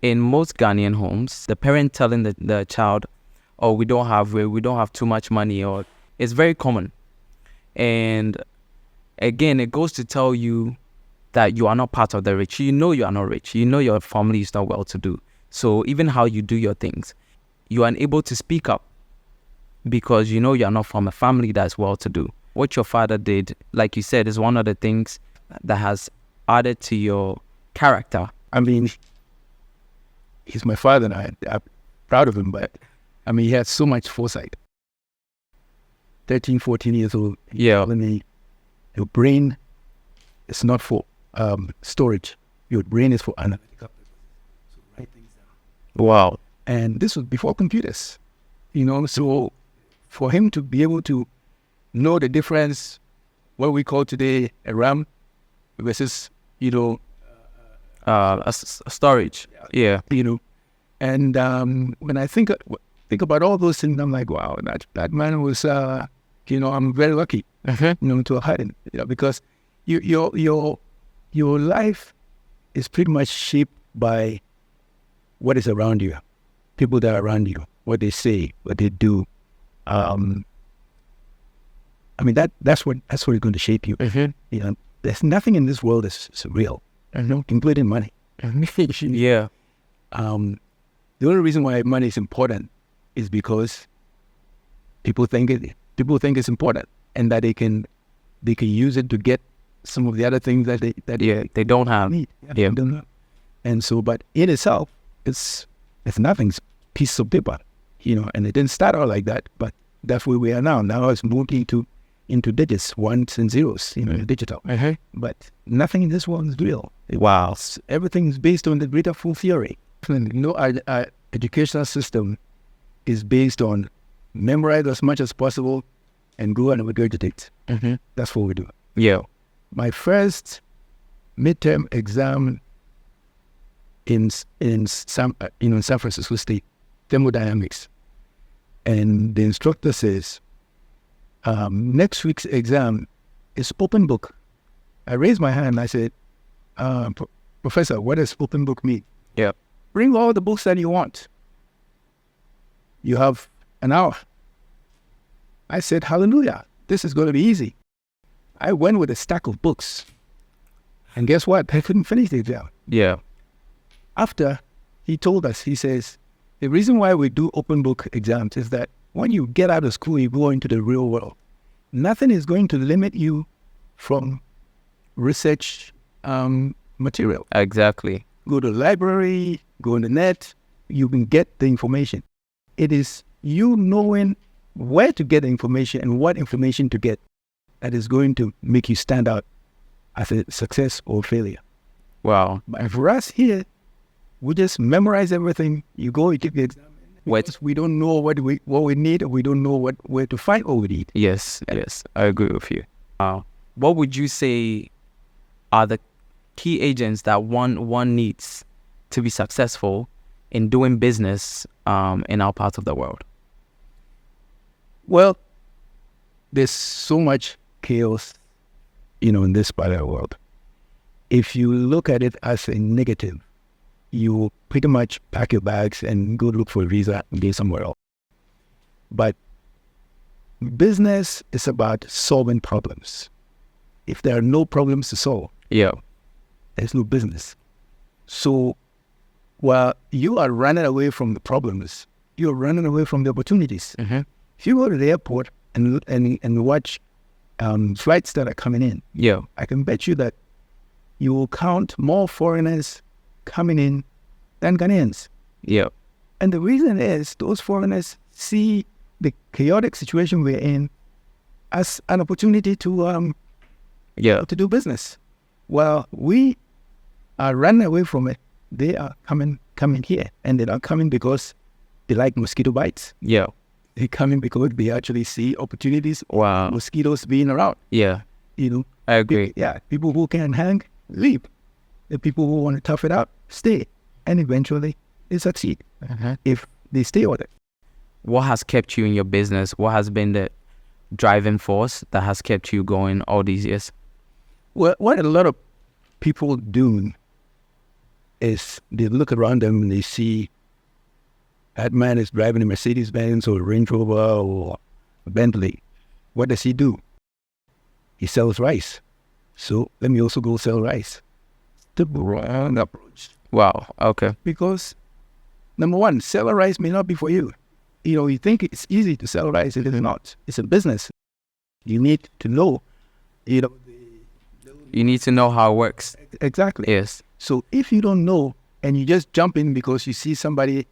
in most Ghanaian homes, the parent telling the child, "Oh, we don't have too much money," or it's very common. And again, it goes to tell you that you are not part of the rich. You know you are not rich. You know your family is not well-to-do. So even how you do your things, you are unable to speak up because you know you are not from a family that's well-to-do. What your father did, like you said, is one of the things that has added to your character. I mean, he's my father and I'm proud of him, but I mean, he had so much foresight. 13, 14 years old. Yeah. Telling me, your brain is not for storage. Your brain is for analytical purposes. So write things down. Wow. And this was before computers, you know. So for him to be able to know the difference, what we call today a RAM versus, you know, storage. Yeah. You know, and when I think about all those things, I'm like, wow, that man was, you know, I'm very lucky, you know, to have had him, you know, because your life is pretty much shaped by what is around you, people that are around you, what they say, what they do. I mean, that's what is going to shape you. You know, there's nothing in this world that's real, you know, including money. Yeah. The only reason why money is important is because people think it's important, and that they can use it to get some of the other things that they don't have. Need. Yeah. They don't have. And so, but in itself, it's nothing. It's a piece of paper, you know. And it didn't start out like that, but that's where we are now. Now it's moved into digits, ones and zeros, you know, digital. But nothing in this world is real. Wow. Everything is based on the greater full theory. And, you know, our educational system is based on memorize as much as possible and go and regurgitate. That's what we do. Yeah. My first midterm exam in San Francisco State, thermodynamics, and the instructor says, next week's exam is open book. I raised my hand and I said, Professor, what does open book mean? Yeah. Bring all the books that you want. You have an hour. I said, hallelujah, this is going to be easy. I went with a stack of books. And guess what? I couldn't finish the exam. Yeah. After he told us, he says, the reason why we do open book exams is that when you get out of school, you go into the real world. Nothing is going to limit you from research material. Exactly. Go to the library, go on the net, you can get the information. It is you knowing where to get the information and what information to get that is going to make you stand out as a success or failure. Wow. But for us here, we just memorize everything. You go, you take the exam. We don't know what we need, or we don't know where to find what we need. Yes, yes, I agree with you. What would you say are the key agents that one needs to be successful in doing business in our part of the world? Well, there's so much chaos, you know, in this part of the world. If you look at it as a negative, you pretty much pack your bags and go look for a visa and go somewhere else. But business is about solving problems. If there are no problems to solve, there's no business. So while you are running away from the problems, you're running away from the opportunities. If you go to the airport and watch flights that are coming in, I can bet you that you will count more foreigners coming in than Ghanaians. And the reason is those foreigners see the chaotic situation we're in as an opportunity to do business. While we are running away from it, they are coming here, and they are coming because they like mosquito bites. They're coming because they actually see opportunities. Mosquitoes being around. You know, I agree. People who can hang, leave. The people who want to tough it out, stay. And eventually, they succeed if they stay with it. What has kept you in your business? What has been the driving force that has kept you going all these years? Well, what a lot of people do is they look around them and they see that man is driving a Mercedes-Benz or a Range Rover or a Bentley. What does he do? He sells rice. So let me also go sell rice. The wrong approach. Wow. Okay. Because number one, sell rice may not be for you. You think it's easy to sell rice. It is not. It's a business. You need to know, you need to know how it works. Exactly. Yes. So if you don't know and you just jump in because you see somebody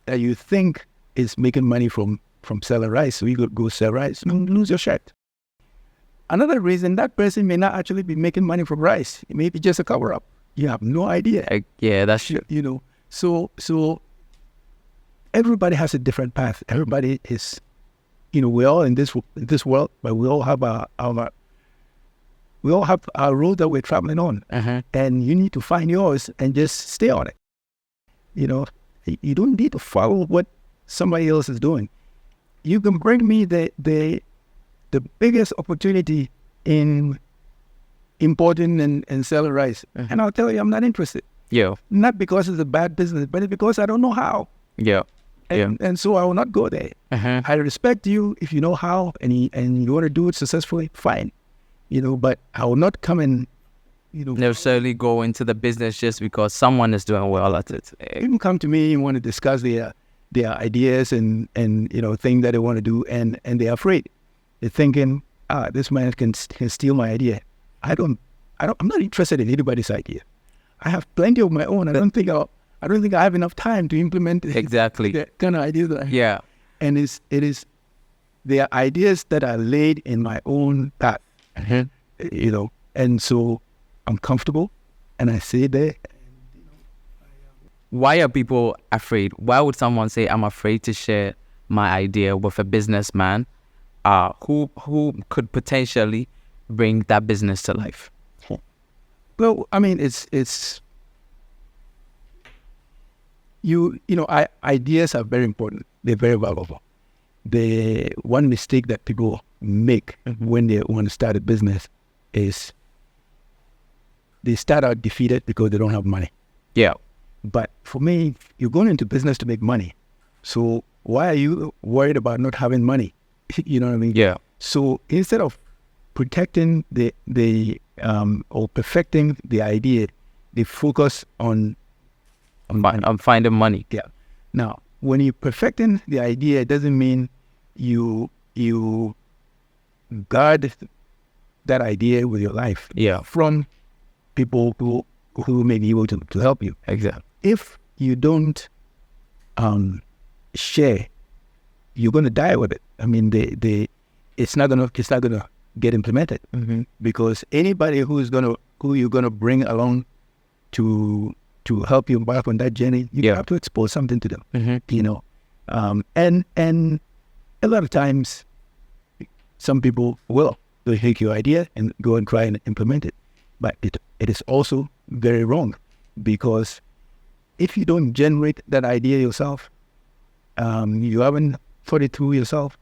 that you think is making money from selling rice, so you go sell rice, you lose your shirt. Another reason, that person may not actually be making money from rice. It may be just a cover-up. You have no idea. Yeah, that's true. So everybody has a different path. Everybody is, we're all in this world, but we all have our road that we're traveling on. And you need to find yours and just stay on it. You don't need to follow what somebody else is doing. You can bring me the biggest opportunity in importing and selling rice, and I'll tell you I'm not interested. Yeah. Not because it's a bad business, but it's because I don't know how. Yeah. And so I will not go there. I respect you if you know how and you want to do it successfully, fine. But I will not come and necessarily go into the business just because someone is doing well at it. People come to me and want to discuss their ideas and things that they want to do, and they're afraid. They're thinking, this man can steal my idea. I'm not interested in anybody's idea. I have plenty of my own. I don't think I have enough time to implement exactly the kind of ideas that I have. Yeah. And it is their ideas that are laid in my own path. And so I'm comfortable, and I say there. Why are people afraid? Why would someone say, I'm afraid to share my idea with a businessman who could potentially bring that business to life? Well, I mean, it's ideas are very important. They're very valuable. The one mistake that people make when they want to start a business is they start out defeated because they don't have money. Yeah. But for me, you're going into business to make money. So why are you worried about not having money? You know what I mean? Yeah. So instead of protecting or perfecting the idea, they focus on finding money. Yeah. Now, when you're perfecting the idea, it doesn't mean you guard that idea with your life. Yeah. From people who may be able to help you. Exactly. If you don't share, you're going to die with it. I mean, it's not gonna get implemented because anybody who you're gonna bring along to help you embark on that journey, you have to expose something to them. And a lot of times, some people will take your idea and go and try and implement it, but it is also very wrong, because if you don't generate that idea yourself, you haven't thought it through yourself,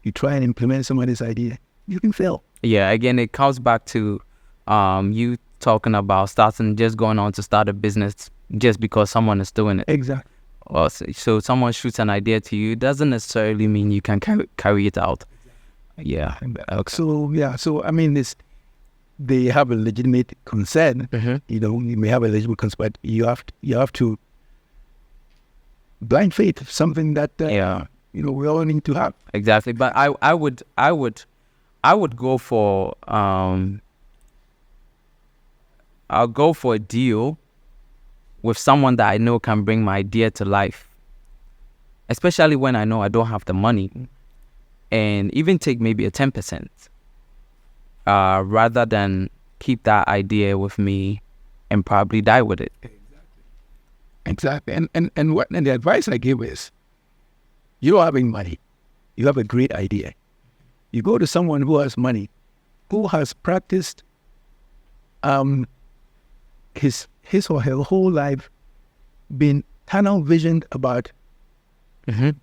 you try and implement somebody's idea, you can fail. Yeah, again, it comes back to you talking about going on to start a business just because someone is doing it. Exactly. So someone shoots an idea to you, doesn't necessarily mean you can carry it out. Exactly. Yeah. Okay. So I mean, they have a legitimate concern. You may have a legitimate concern, but you have to blind faith, something that we all need to have. Exactly. But I would go for I'll go for a deal with someone that I know can bring my idea to life, especially when I know I don't have the money, and even take maybe a 10%, rather than keep that idea with me and probably die with it. Exactly. And the advice I give is, you don't have any money, you have a great idea. You go to someone who has money, who has practiced his or her whole life, been tunnel visioned about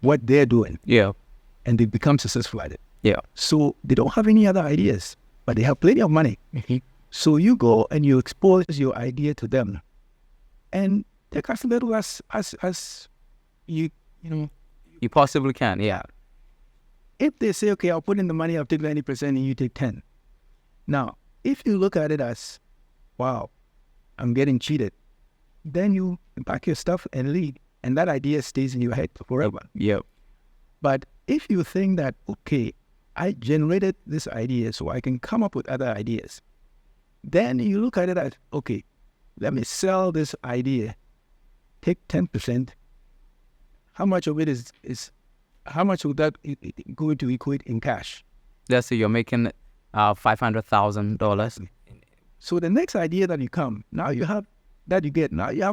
what they're doing. Yeah. And they become successful at it. Yeah. So they don't have any other ideas, but they have plenty of money. So you go and you expose your idea to them, and take as little as you know. You possibly can, yeah. If they say, okay, I'll put in the money, I'll take 90% and you take 10. Now, if you look at it as, wow, I'm getting cheated, then you pack your stuff and leave. And that idea stays in your head forever. Yep. But if you think that, okay, I generated this idea so I can come up with other ideas, then you look at it as, okay, let me sell this idea, take 10%. How much of it is how much would that going to equate in cash? Let's say you're making $500,000. So the next idea that you come, now you have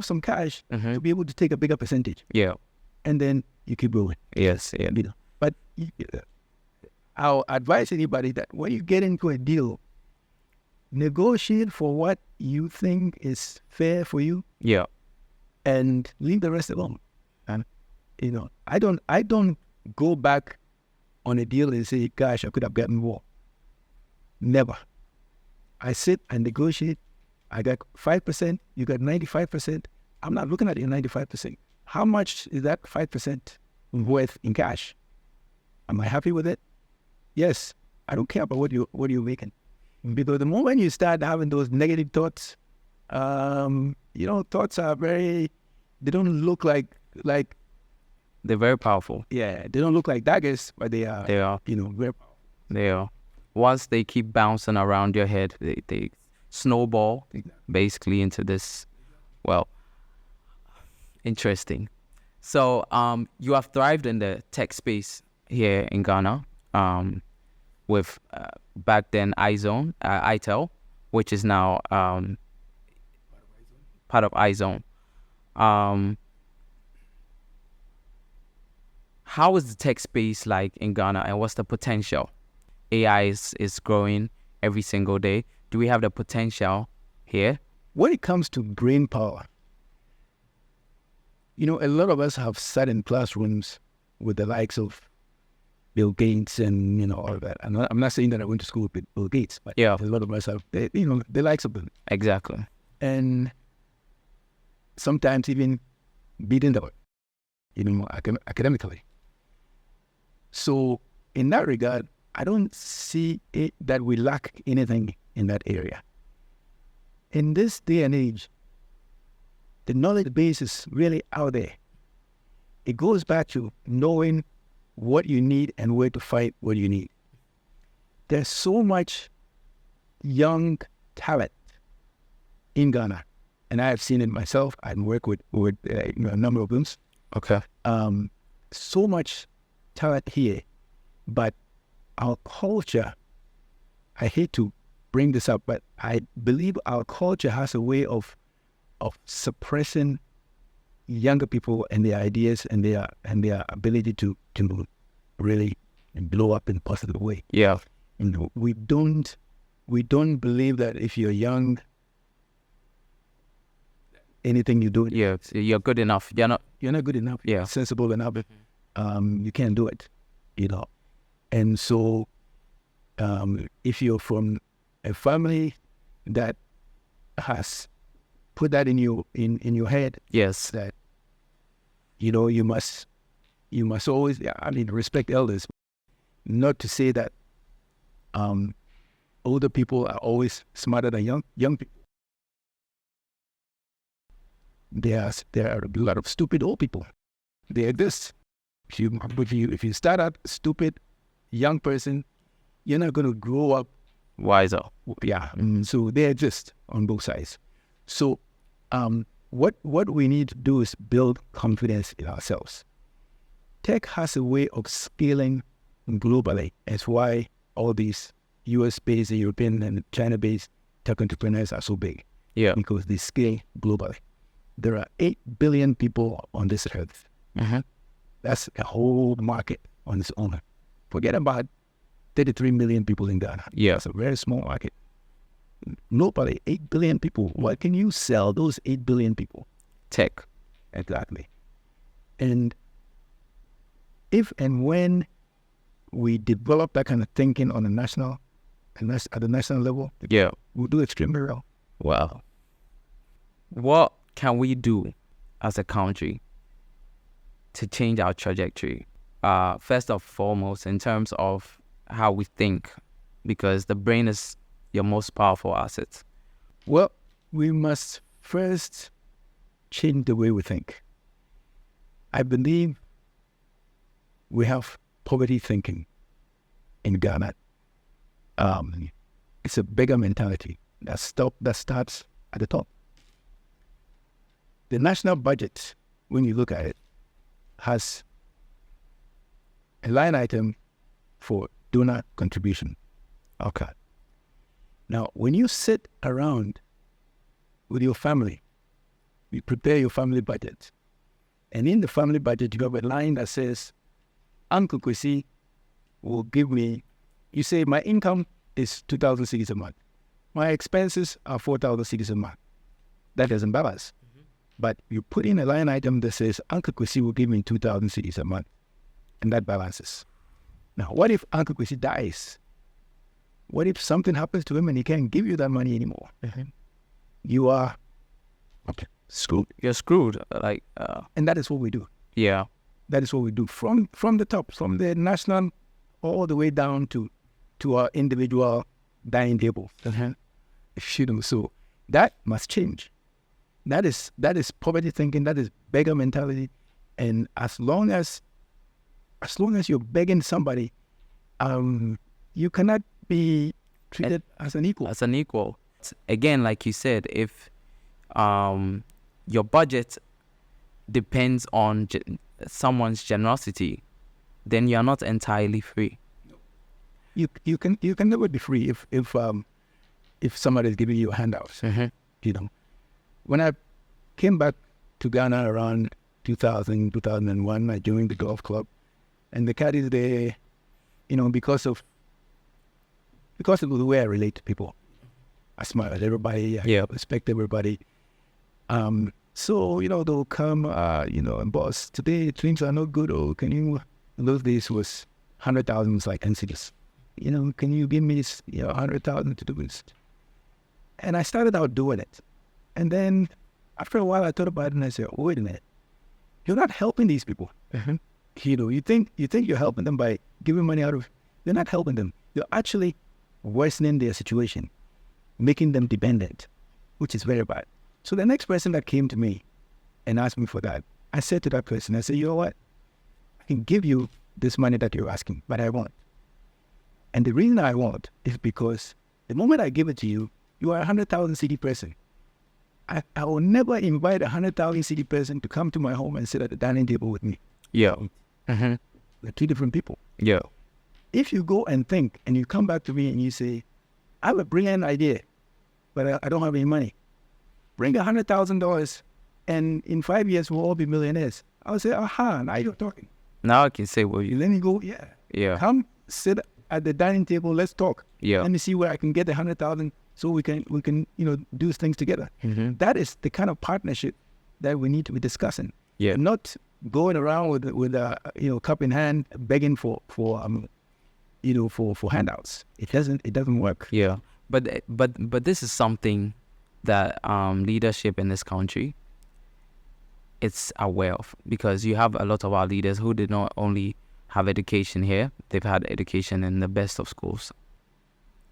some cash to be able to take a bigger percentage. Yeah. And then you keep going. Yes, yeah. But I'll advise anybody that when you get into a deal, negotiate for what you think is fair for you. Yeah. And leave the rest alone. And I don't go back on a deal and say, gosh, I could have gotten more. Never. I sit and negotiate. I got 5%, you got 95%. I'm not looking at your 95%. How much is that 5% worth in cash? Am I happy with it? Yes. I don't care about what you're making. Because the moment you start having those negative thoughts, thoughts are they don't look like they're very powerful. Yeah, they don't look like daggers, but they are. They are. Very powerful. They are. Once they keep bouncing around your head, they snowball basically into this. Well, interesting. So, you have thrived in the tech space here in Ghana, with back then iTel, which is now part of iZone. How is the tech space like in Ghana, and what's the potential? AI is growing every single day. Do we have the potential here? When it comes to brain power, a lot of us have sat in classrooms with the likes of Bill Gates and, all that. And I'm not saying that I went to school with Bill Gates, but a lot of us have, the likes of them. Exactly. And sometimes even beating them, academically. So in that regard, I don't see it that we lack anything in that area. In this day and age, the knowledge base is really out there. It goes back to knowing what you need and where to find what you need. There's so much young talent in Ghana, and I have seen it myself. I work with a number of them. Okay. So much talent here, but our culture, I hate to bring this up, but I believe our culture has a way of suppressing younger people and their ideas and their ability to really blow up in a positive way. Yeah. We don't believe that if you're young, anything you do, you're good enough. You're not good enough. Yeah. Sensible enough. You can't do it. And so if you're from a family that has put that in your head, yes, that you must always, respect elders. Not to say that older people are always smarter than young people. There are a lot of stupid old people. They exist. If you start out stupid young person, you're not going to grow up wiser. Yeah. So they exist on both sides. So what we need to do is build confidence in ourselves. Tech has a way of scaling globally. That's why all these US-based, European, and China-based tech entrepreneurs are so big. Yeah. Because they scale globally. There are 8 billion people on this earth. Mm-hmm. That's a whole market on its own. Forget about 33 million people in Ghana. Yeah. It's a very small market. Nobody, 8 billion people. What can you sell those 8 billion people? Tech. Exactly. And if and when we develop that kind of thinking on a national, at the national level, yeah, we'll do extremely well. Wow. What can we do as a country to change our trajectory? First and foremost, in terms of how we think, because the brain is your most powerful asset. Well, we must first change the way we think. I believe we have poverty thinking in Ghana. It's a bigger mentality that starts at the top. The national budget, when you look at it, has a line item for donor contribution. Okay. Now, when you sit around with your family, you prepare your family budget. And in the family budget, you have a line that says, Uncle Kwesi will give me, you say, my income is 2,000 cedis a month. My expenses are 4,000 cedis a month. That doesn't balance. Mm-hmm. But you put in a line item that says, Uncle Kwesi will give me 2,000 cedis a month. And that balances. Now, what if Uncle Kwesi dies? What if something happens to him and he can't give you that money anymore? Mm-hmm. You are screwed. You're screwed. And that is what we do. Yeah. That is what we do from the top, from the national all the way down to our individual dining table. Mm-hmm. So that must change. That is poverty thinking. That is beggar mentality. And as long as you're begging somebody, you cannot be treated as an equal. As an equal. Again, like you said, if your budget depends on someone's generosity, then you are not entirely free. You can never be free if somebody is giving you a handout. Mm-hmm. When I came back to Ghana around 2000, 2001, I joined the golf club, and the caddies there, because of the way I relate to people, I smile at everybody. I respect everybody. So, they'll come, and boss, today things are not good. Or can you, in those days was 100,000 was like 10 cities. Can you give me 100,000 to do this? And I started out doing it. And then after a while I thought about it and I said, wait a minute, you're not helping these people. Mm-hmm. You think you're helping them by giving money out of, you're not helping them. You're actually worsening their situation, making them dependent, which is very bad. So the next person that came to me and asked me for that, I said to that person, I said, you know what? I can give you this money that you're asking, but I won't. And the reason I won't is because the moment I give it to you, you are a 100,000 cedi person. I will never invite a 100,000 cedi person to come to my home and sit at the dining table with me. Yeah. Mm-hmm. We're two different people. Yeah. If you go and think and you come back to me and you say, I have a brilliant idea, but I don't have any money. Bring $100,000 and in 5 years we'll all be millionaires. I would say, aha, now you're talking. Now I can say, well, you let me go, yeah. Come sit at the dining table, let's talk. Yeah. Let me see where I can get the 100,000 so we can do things together. Mm-hmm. That is the kind of partnership that we need to be discussing. Yeah. Not going around with a cup in hand begging for handouts. It doesn't work. Yeah. But this is something that leadership in this country it's aware of, because you have a lot of our leaders who did not only have education here, they've had education in the best of schools.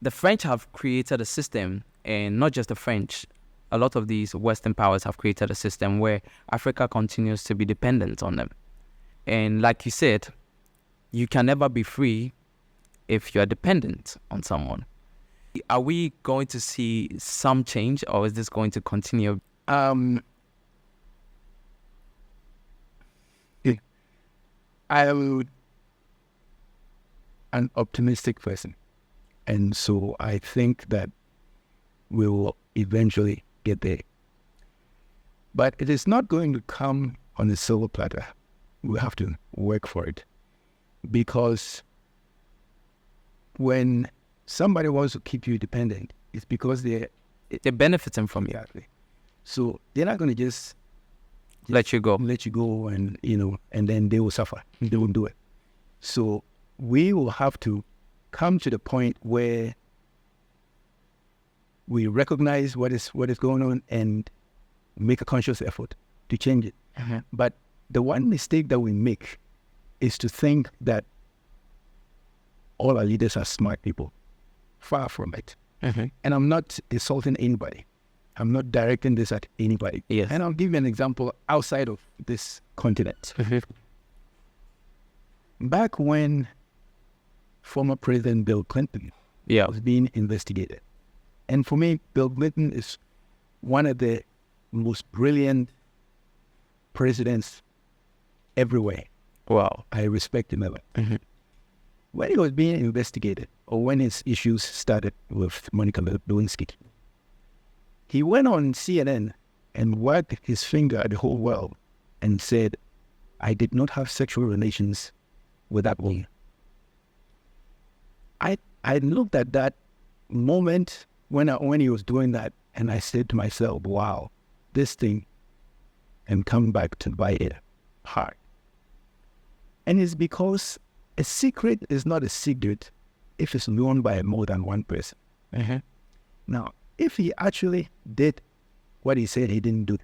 The French have created a system, and not just the French, a lot of these Western powers have created a system where Africa continues to be dependent on them. And like you said, you can never be free if you're dependent on someone. Are we going to see some change, or is this going to continue? I am an optimistic person. And so I think that we will eventually get there. But it is not going to come on a silver platter. We have to work for it. Because when somebody wants to keep you dependent, it's because they're benefiting from you. Exactly. So they're not going to just let you go, and and then they will suffer. They won't do it. So we will have to come to the point where we recognize what is going on and make a conscious effort to change it. But the one mistake that we make is to think that all our leaders are smart people. Far from it. And I'm not insulting anybody. I'm not directing this at anybody. Yes. And I'll give you an example outside of this continent. Back when former President Bill Clinton was being investigated. And for me, Bill Clinton is one of the most brilliant presidents everywhere. Wow. I respect him a lot. When he was being investigated, or when his issues started with Monica Lewinsky, he went on CNN and wagged his finger at the whole world and said, "I did not have sexual relations with that woman." I looked at that moment when he was doing that, and I said to myself, wow, this thing can come back to bite it hard. And it's because a secret is not a secret if it's known by more than one person. Now, if he actually did what he said he didn't do,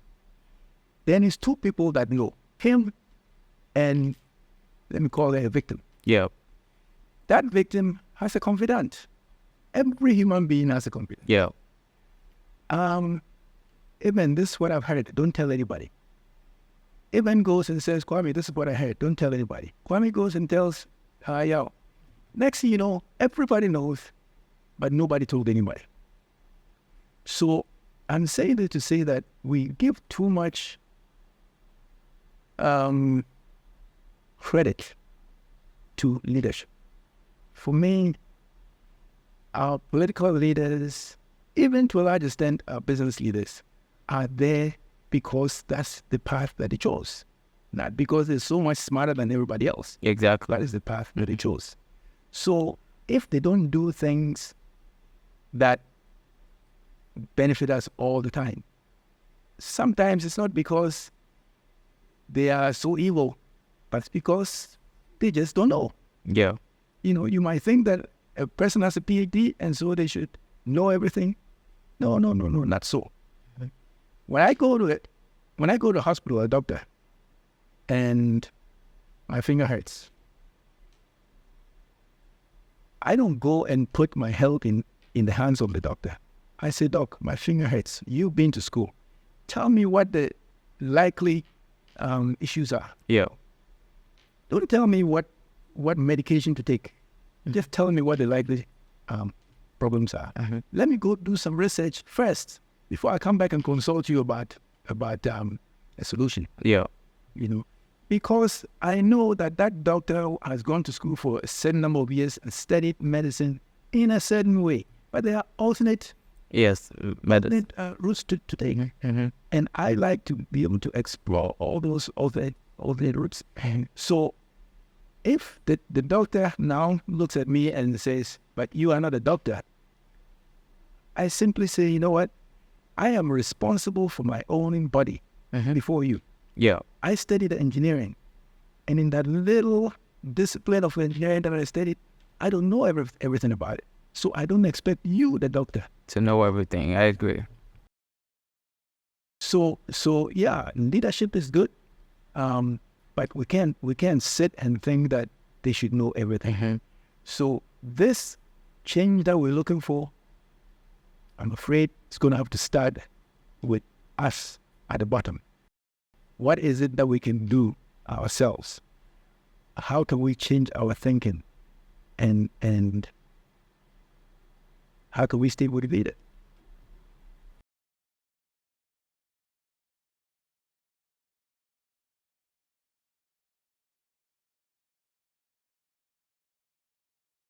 then it's two people that know, him and, let me call it a victim. Yeah. That victim has a confidant. Every human being has a confidant. Yeah. Even this is what I've heard, don't tell anybody. Even goes and says, Kwame, this is what I heard, don't tell anybody. Kwame goes and tells, yo. Next thing you know, everybody knows, but nobody told anybody. So I'm saying this to say that we give too much credit to leadership. For me, our political leaders, even to a large extent our business leaders, are there because that's the path that they chose. Not because they're so much smarter than everybody else. Exactly. That is the path that they chose. So if they don't do things that benefit us all the time, sometimes it's not because they are so evil, but it's because they just don't know. Yeah. You might think that a person has a PhD and so they should know everything. No, not so. When I go to the hospital, a doctor, and my finger hurts, I don't go and put my health in the hands of the doctor. I say, Doc, my finger hurts. You've been to school. Tell me what the likely issues are. Yeah. Don't tell me what medication to take. Just tell me what the likely problems are. Let me go do some research first before I come back and consult you about a solution. Yeah. Because I know that doctor has gone to school for a certain number of years and studied medicine in a certain way. But there are alternate routes to take. And I like to be able to explore all those alternate routes. So if the doctor now looks at me and says, but you are not a doctor, I simply say, you know what? I am responsible for my own body before you. Yeah. I studied engineering. And in that little discipline of engineering that I studied, I don't know everything about it. So I don't expect you, the doctor, to know everything. I agree. So yeah, leadership is good. But we can't sit and think that they should know everything. So this change that we're looking for, I'm afraid it's going to have to start with us at the bottom. What is it that we can do ourselves? How can we change our thinking? And how can we stay motivated?